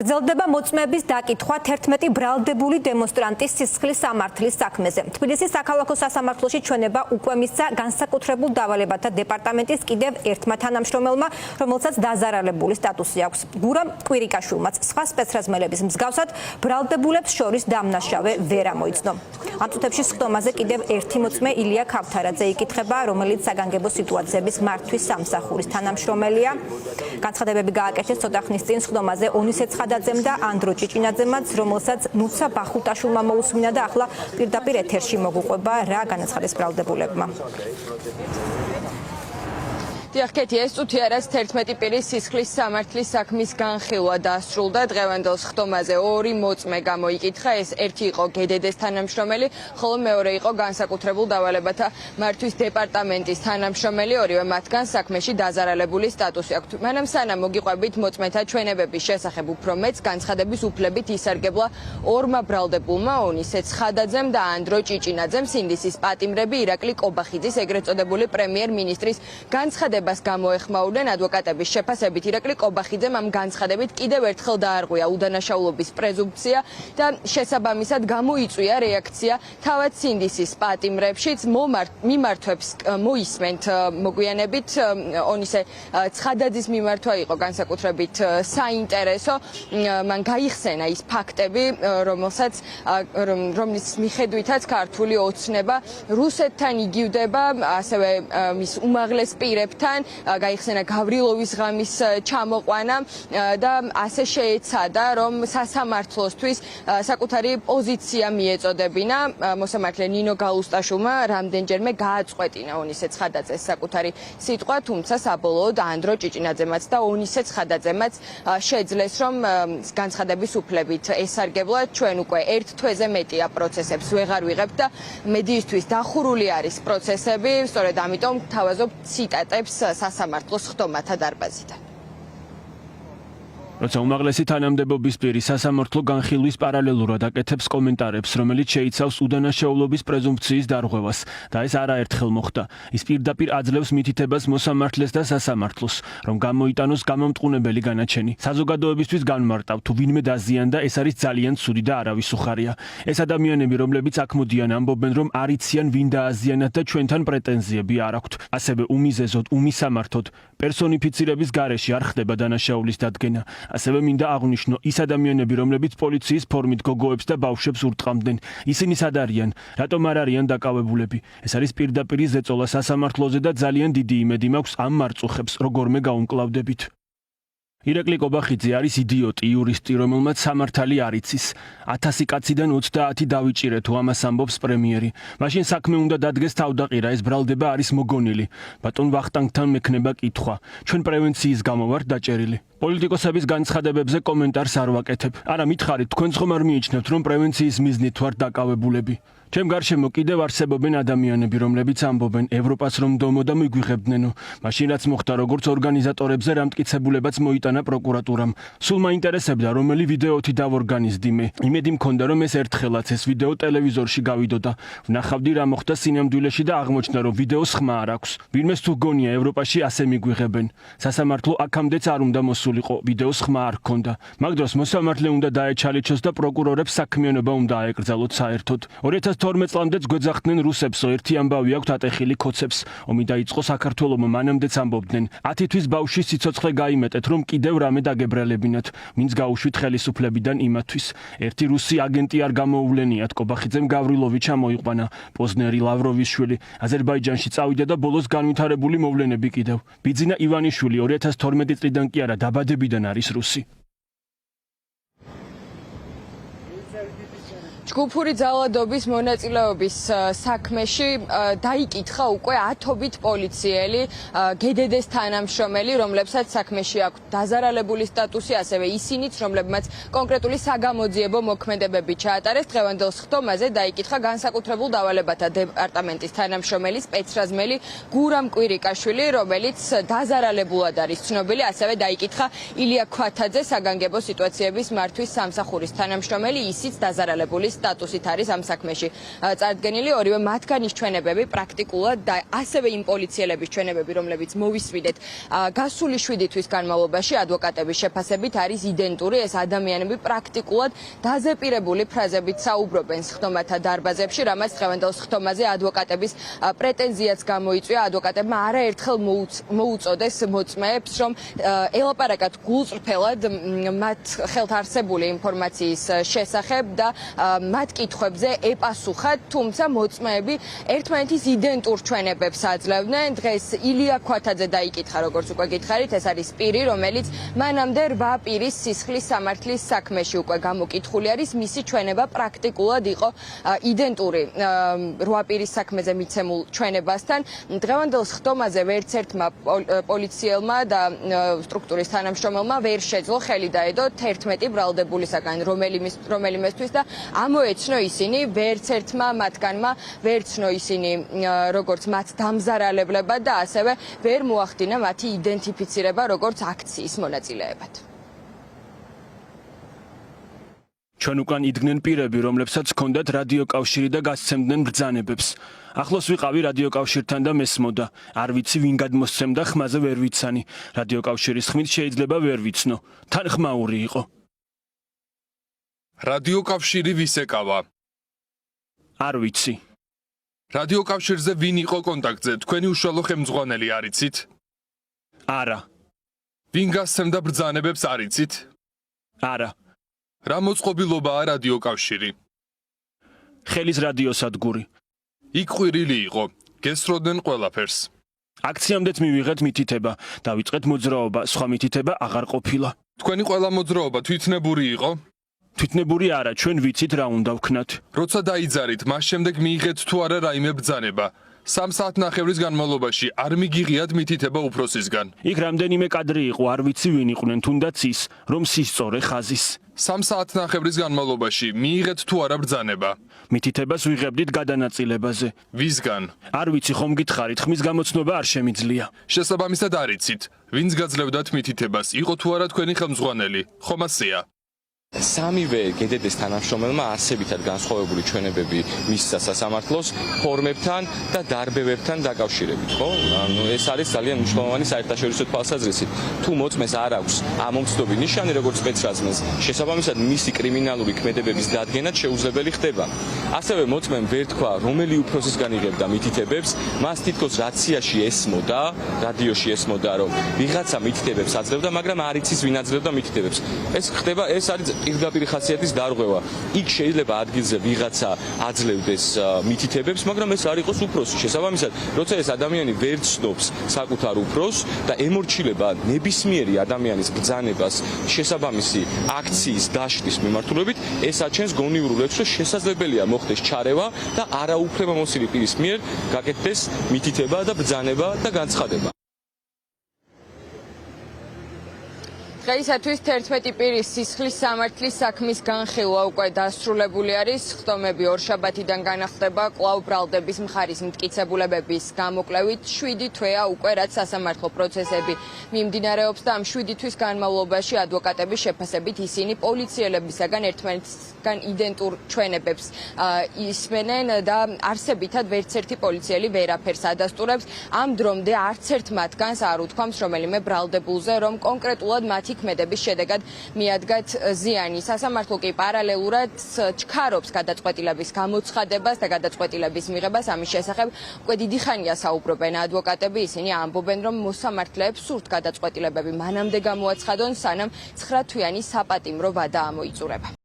გრძელდება მოწმეების დაკითხვა 11 ბრალდებული დემონსტრანტის სისხლის სამართლის საქმეზე. თბილისის საქალაქო სასამართლოში ჩვენება უკვე მისცა განსაკუთრებულ დავალებათა დეპარტამენტის კიდევ ერთმა თანამშრომელმა, რომელსაც დაზარალებული სტატუსი აქვს. გურამ კვირიკაშვილმაც სხვა სპეცრაზმელების მსგავსად ბრალდებულებს შორის დამნაშავე ვერ ამოიცნო. ამ წუთებში სხდომაზე კიდევ ერთი მოწმე ილია ქავთარაძე იკითხება, რომელიც საგანგებო სიტუაციების მართვის სამსახურის თანამშრომელია. განცხადებები გააკეთეს ცოტა ხნის წინ სხდომაზე ონისე ცხადაძემ და ანდრო ჭიჭინაძემაც, რომელსაც ნუცა ბახუტაშვილმა მოусმინა და ახლა პირდაპირ ეთერში მოგუყვება რა განაცხადეს ბრალდებულებმა. Დიახ, ეს წუთი არის 11 პირის სისხლის სამართლის საქმის განხილვა დასრულდა. დღევანდელ სხდომაზე ორი მოწმე გამოიკითხა. ეს ერთი იყო გედედეს თანამშრომელი, ხოლო მეორე იყო განსაკუთრებულ დავალებათა მართვის დეპარტამენტის თანამშრომელი. ორივე მათგან საქმეში დაზარალებული სტატუსი აქვთ. მანამ სანამ მოგიყვებით მოწმეთა ჩვენებების შესახებ უფრო მეც განცხადების უფლებით ისარგებლა ორმა ბრალდებულმა, ონისე ცხადაძემ და ანდრო ჭიჭინაძემ, სინდისის პატიმრები ირაკლი კობახიძის, ეგრეთ წოდებული პრემიერ-მინისტრის განცხადებას გამოეხმაურდნენ. ადვოკატების შეფასებით ირაკლი კობახიძემ ამ განცხადებით კიდევ ერთხელ დაარღვია უდანაშაულობის პრეზუმპცია და შესაბამისად გამოიწვია რეაქცია თავად სინდისის პატიმრებშიც. მიმართვებს მოისმენთ მოგვიანებით, ონისე ცხადაძის მიმართვა იყო განსაკუთრებით საინტერესო. მან გაიხსენა ის ფაქტები, რომლის მიხედვითაც ქართული ოცნება რუსეთთან იგივდება, ასევე მის უმაღლეს პირებთან. გაიხსენა გავრილოვის ღამის ჩამოყვანა და ასე შეეცადა, რომ სასამართლოსთვის საკუთარი პოზიცია მიეწოდებინა. მოსამართლე ნინო გალუსტაშვილმა რამდენჯერმე გააწყვეტინა ონისე ცხადაძეს საკუთარი სიტყვა, თუმცა საბოლოოდ ანდრო ჭიჭინაძემაც და ონისე ცხადაძემაც შეძლეს, რომ განცხადების უფლებით ესარგებლა. ჩვენ უკვე ერთ თვეზე მეტია პროცესებს ვეღარ ვიღებთ და მედიისთვის დახურული არის პროცესები, სწორედ ამიტომ თავაზობ ციტატებს სასამართლოს სხდომათა დარბაზიდან. როცა უმაღლესი თანამდებობის პირი სასამართლო განხილვის პარალელურად აკეთებს კომენტარებს, რომელიც შეიცავს უდანაშაულობის პრეზუმპციის დარღვევას და ეს არაერთხელ მოხდა. ის პირდაპირ აძლევს მითითებას მოსამართლეს და სასამართლოს, რომ გამოიტანოს გამომტყუნებელი განაჩენი. საზოგადოებისთვის განმარტავ, თუ ვინმე დაზიანდა, ეს არის ძალიან ცუდი და არავის უხარია. ეს ადამიანები, რომლებიც აქ მოდიან, ამბობენ, რომ არ იციან ვინ დააზიანათ და ჩვენთან პრეტენზიები არ აქვთ. ასევე უმიზეზოდ, უმისამართოდ, პერსონიფიცირების გარეშე არ ხდება დანაშაულის დადგენა. ასევე მინდა აღვნიშნო, ის ადამიანები, რომლებიც პოლიციის ფორმით გოგოებს და ბავშვებს ურტყამდნენ, ისინი სად არიან, რატომ არ არიან დაკავებულები? ეს არის პირდაპირი ზეწოლა სასამართლოზე და ძალიან დიდი იმედი მაქვს ამ მარწუხებს როგორმე გაუმკლავდებით. ირაკლი კობახიძე არის იდიოტი იურისტი, რომელმაც სამართალი არ იცის. 1000 კაციდან 30 დავიჭირე თუ ამას ამბობს პრემიერი. მაშინ საქმე უნდა დადგეს თავდაყირა, ეს ბრალდება არის მოგონილი. ბატონ ვახტანგთან მექნება კითხვა. ჩვენ პრევენციის გამო ვართ დაჭერილი. პოლიტიკოსების განცხადებებზე კომენტარს არ ვაკეთებ. არა მითხარით, თქვენც ხომ არ მიიჩნევთ, რომ პრევენციის მიზნით ვართ დაკავებულები. ჩემ გარშემო კიდევ არსებობენ ადამიანები, რომლებიც ამბობენ ევროპას რომ დომო და მიგვიღებდნენო. მაშინ რაც მოხდა, როგორც ორგანიზატორებზე რა მტკიცებულებაც მოიტანა პროკურატურამ. სულ მაინტერესებდა, რომელი ვიდეოთი დავორგანიზდი მე. იმედი მქონდა, რომ ეს ერთხელაც ეს ვიდეო ტელევიზორში გავიდოდა. ვნახავდი რა მოხდა სინამდვილეში და აღმოჩნდა, რომ ვიდეოს ხმა არ აქვს. ვინმეს თუ გონია ევროპაში ასე მიგვიღებენ. სასამართლო აქამდეც არ უნდა მოსულიყო, ვიდეოს ხმა არ ჰქონდა. მაგ დროს მოსამართლე უნდა დაეჩალიჩოს და პროკურორებს საქმიანობა უნდა აეკრძალოთ საერთოდ. 2012 წლამდეც გვეძახდნენ რუსებსო, ერთი ამბავი აქვთ ატეხილი ქოცებს. ომი დაიწყო საქართველომ, მანამდეც ამბობდნენ. 10 თვის ბავშვის სიცოცხლე გაიმეტეთ, რომ კიდევ რამე დაგებრალებინათ. ვინც გაუშვით ხელისუფლებიდან იმათვის. ერთი რუსი აგენტი არ გამოუვლენიათ, კობახიძემ გავრილოვი ჩამოიყვანა, პოზნერი ლავროვის შვილი აზერბაიჯანში წავიდა და ბოლოს განვითარებული მოვლენები კიდევ. ბიძინა ივანიშვილი 2012 წლიდან კი არა, დაბადებიდან არის რუსი. ჯგუფური ძალადობის მონაწილეობის საქმეში დაიკითხა უკვე 10-ობით პოლიციელი, გედედეს თანამშრომელი, რომლებსაც საქმეში აქვთ დაზარალებული სტატუსი, ასევე ისინიც, რომლებმაც კონკრეტული საგამოძიებო მოქმედებები ჩაატარეს. დღევანდელ სხდომაზე დაიკითხა განსაკუთრებულ დავალებათა დეპარტამენტის თანამშრომელი სპეცრაზმელი გურამ კვირიკაშვილი, რომელიც დაზარალებულად არის ცნობილი. ასევე დაიკითხა ილია ქვათაძე, საგანგებო სიტუაციების მართვის სამსახურის თანამშრომელი, ისიც დაზარალებული სტატუსით არის ამ საქმეში წარდგენილი. ორივე მათგანის ჩვენებები პრაქტიკულად და ასევე იმ პოლიციელების ჩვენებები, რომლებიც მოვისმინეთ გასული 7 თვის განმავლობაში ადვოკატების შეფასებით არის იდენტური. ეს ადამიანები პრაქტიკულად დაზეპირებული ფრაზებით საუბრობენ სხდომათა დარბაზებში, რამაც დღევანდელ სხდომაზე ადვოკატების პრეტენზიაც გამოიწვია. ადვოკატებმა არაერთხელ მოუწოდეს მოწმეებს, რომ ელაპარაკათ გულწრფელად მათ ხელთ არსებული ინფორმაციის შესახებ და მათ კითხვებზე ეპასუხათ, თუმცა მოწმეები ერთმანეთის იდენტურ ჩვენებებს აძლევდნენ. დღეს ილია ქვათაძე დაიკითხა, როგორც უკვე გითხარით, ეს არის პირი, რომელიც მანამდე 8 პირის სისხლის სამართლის საქმეში უკვე გამოკითხული არის. მისი ჩვენება პრაქტიკულად იყო იდენტური 8 პირის საქმეზე მიცემულ ჩვენებასთან. დღევანდელ სხდომაზე ვერც ერთმა პოლიციელმა და სტრუქტურის თანამშრომელმა ვერ შეძლო ხელი დაედო 11 ბრალდებულისაგან რომელიმესთვის და ამოეცნო ისინი ვერც ერთმა მათგანმა ვერცნო ისინი როგორც მათ დამზარალებლებად და ასევე ვერ მოახდინა მათი იდენტიფიცირება როგორც აქციის მონაწილეებად. ჩვენ უკან იდგნენ პირები, რომლებსაც ჰქონდათ რადიოკავშირი და გასცემდნენ ბრძანებებს. ახლოს ვიყავი რადიოკავშირთან და მესმოდა. არ ვიცი ვინ გადმოსცემდა, ხმაზე ვერ ვიცანი. რადიოკავშირის ხმით შეიძლება ვერ ვიცნო. თან ხმაური იყო. რადიოკავშირი ვის ეკავა? არ ვიცი. რადიოკავშირზე ვინ იყო კონტაქტზე? თქვენი უშუალო ხელმძღვანელი არიცით? არა. ვინ გასცემდა ბრძანებებს არიცით? არა. რა მოწყობილობაა რადიოკავშირი? ხელის რადიოსადგური. იქ ყვირილი იყო. გესროდნენ ყველაფერს. აქციამდეც მივიღეთ მითითება, დავიწყეთ მოძრაობა, სხვა მითითება აღარ ყოფილა. თქვენი ყველა მოძრაობა თვითნებური იყო? თვითნებური არა, ჩვენ ვიცით რა უნდა ვქნათ. როცა დაიძარით, მას შემდეგ მიიღეთ თუ არა რაიმე ბრძანება? 3 საათნახევრის განმავლობაში არ მიგიღიათ მითითება უფროსისგან. იქ რამდენიმე კადრი იყო, არ ვიცი ვინ იყვნენ, თუნდაც ის, რომ სისწორე ხაზის. 3 საათნახევრის განმავლობაში მიიღეთ თუ არა ბრძანება? მითითებას ვიღებდით გადანაწილებაზე. ვისგან? არ ვიცი, ხომ გითხარით, ხმის გამოცნობა არ შემიძლია. შესაბამისად არიცით, ვინც გაძლევდათ მითითებას, იყო თუ არა თქვენი ხელმძღვანელი? ხომ ასეა? სამივე გედედეს თანამშრომელმა არსებითად განსხვავებული ჩვენებები მისცა სასამართლოს ფორმებთან და დარბევებთან დაკავშირებით, ხო? ანუ ეს არის ძალიან მნიშვნელოვანი საერთაშორისო თვალსაზრისით. თუ მოწმეს არ აქვს ამომცდომი ნიშანი, როგორც სპეცრაზმენს, შესაბამისად მისი კრიმინალური ქმედებების დადგენა შეუძლებელი ხდება. ასევე მოწმემ ვერ თქვა, რომელი უფროსისგან იღებდა მითითებებს, მას თითქოს რაციაში ესმოდა, რადიოში ესმოდა, რომ ვიღაცა მითითებებს აძლევდა, მაგრამ არ იცის ვინ აძლევდა მითითებებს. ეს ხდება, ეს არის პირდაპირ ხასიათის დარღვევა. იქ შეიძლება ადგილზე ვიღაცა აძლევდეს მითითებებს, მაგრამ ეს არ იყოს უფროსი. შესაბამისად, როცა ეს ადამიანი ვერ ცნობს საკუთარ უფროსს და ემორჩილება ნებისმიერი ადამიანის ბრძანებას შესაბამისი აქციის დაშლის მიმართულებით, ეს აჩენს გონიურ ურევს, რომ შესაძლებელია მოხდეს ჩარევა და არაუფლებამოსილი პირის მიერ გაკეთდეს მითითება და ბრძანება და განცხადება. დღეისათვის 11 პირის სისხლის სამართლის საქმის განხილვა უკვე დასრულებული არის. სხდომები ორშაბათიდან განახლდება კვლავ ბრალდების მხარის მტკიცებულებების გამოკლევით. 7 თვეა უკვე რაც სასამართლო პროცესები მიმდინარეობს და ამ 7 თვის განმავლობაში ადვოკატების შეფასებით ისინი პოლიციელებისაგან ერთმანეთისგან იდენტურ ჩვენებებს ისმენენ და არსებითად ვერც ერთი პოლიციელი ვერაფერს ადასტურებს. ამ დრომდე არც ერთ მათგანს არ უთქვამს რომელიმე ბრალდებულზე, რომ კონკრეტულად მათი ქმედების შედეგად მიადგათ ზიანი. სასამართლო კი პარალელურად ჩქარობს გადაწყვეტილების გამოცხადებას და გადაწყვეტილების მიღებას. ამის შესახებ უკვე დიდი ხანია საუბრობენ ადვოკატები. ისინი ამბობენ, რომ მოსამართლეებს სურთ გადაწყვეტილებები მანამდე გამოაცხადონ, სანამ 9 თვიანი საპატიმრო ვადა ამოიწურება.